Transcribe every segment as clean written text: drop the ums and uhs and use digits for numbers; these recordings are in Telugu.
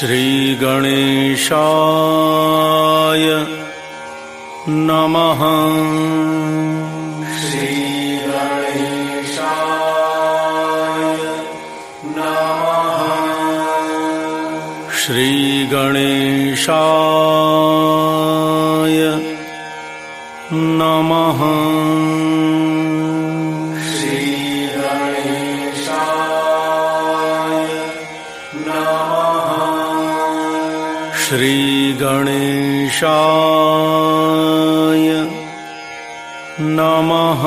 श्रीगणेशाय नमः। श्रीगणेशाय नमः। श्रीगणेशाय नमः। श्रीगणेशाय नमः।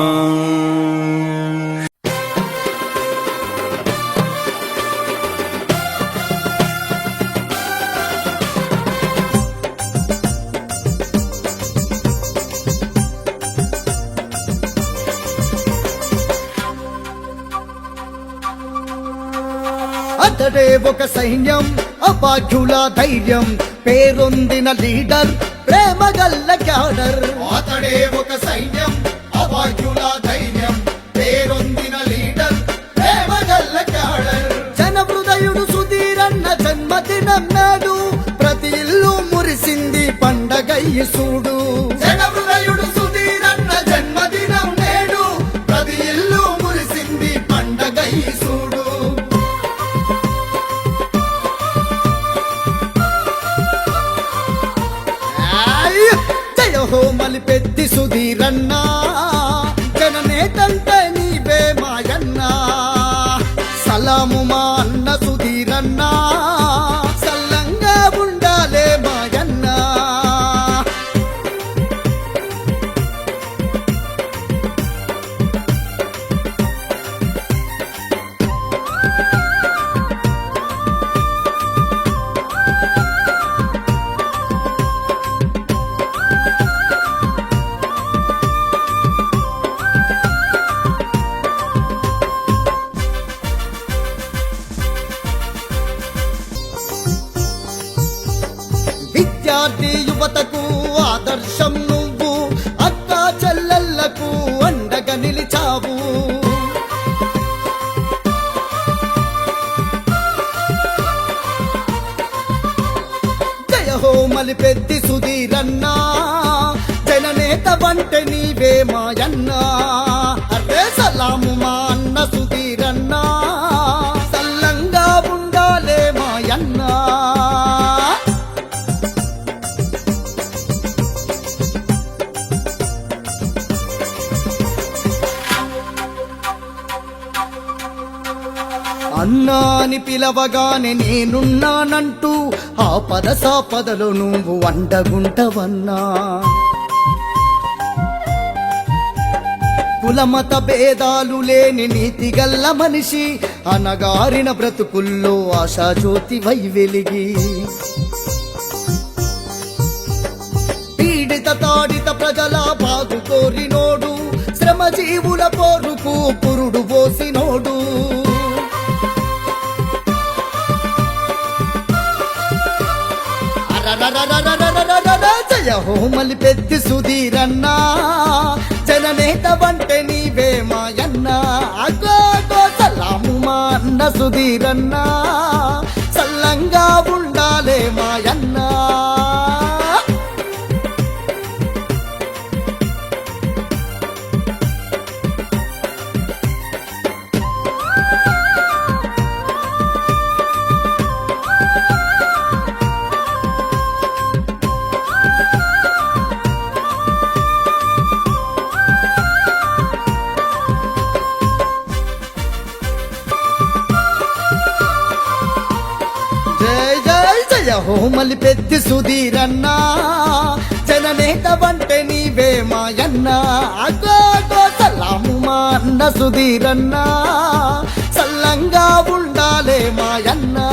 అతడే ఒక సైన్యం, అభాగ్యుల ధైర్యం, పేరొందిన లీడర్, ప్రేమ గల్ల క్యాడర్. అతడే ఒక సైన్యం, అభాగ్యుల ధైర్యం, పేరొందిన లీడర్, ప్రేమ గల్ల క్యాడర్. జన హృదయుడు సుధీరన్న జన్మదినం నాడు ప్రతి ఇల్లు మురిసింది పండగయ్యి చూడు. జన హృదయుడు సుధీరన్న జన్మదినం నేడు ప్రతి ఇల్లు మురిసింది పండగయ్యి చూడు. జయహో మలిపెత్తి సుధీరన్నా, జననేతంటే నీవే మాయన్నా. సలాము మా అన్న సుధీరన్నా, సల్లంగా ఉండాలే మాయన్నా. విద్యార్థి యువతకు ఆదర్శం నువ్వు, అక్క చెల్లెళ్లకు అండగా నిలిచావు. జయహో మలిపెత్తి సుధీరన్నా, జననేత వంటే నీవే మాయన్నా. అరే సలాము మా అన్న సుధీరన్నా, సల్లంగా ఉండాలే మాయన్నా. అన్నా అని పిలవగానే నేనున్నానంటూ ఆపద సాపదలో నువ్వు అండగుంటవన్నా. కులమత భేదాలు లేని నీతిగల్ల మనిషి, అనగారిన బ్రతుకుల్లో ఆశాజ్యోతి వై వెలిగి. పీడిత తాడిత ప్రజల బాగు కోరినోడు, శ్రమజీవుల పోరుకు పురుడు పోసినోడు. జయ హో మలిపెత్తి సుధీరన్నా, జననేత వంటే నీవే మాయన్నా. అగో సలాము మా అన్న సుధీరన్నా, సల్లంగా ఉండాలే మాయన్నా. జయ హో మలిపెత్తి సుధీరన్నా, జననేత వంటే నీవే మాయన్నా. అగో సలాము మా అన్న సుధీరన్నా, సల్లంగా ఉండాలే మాయన్నా.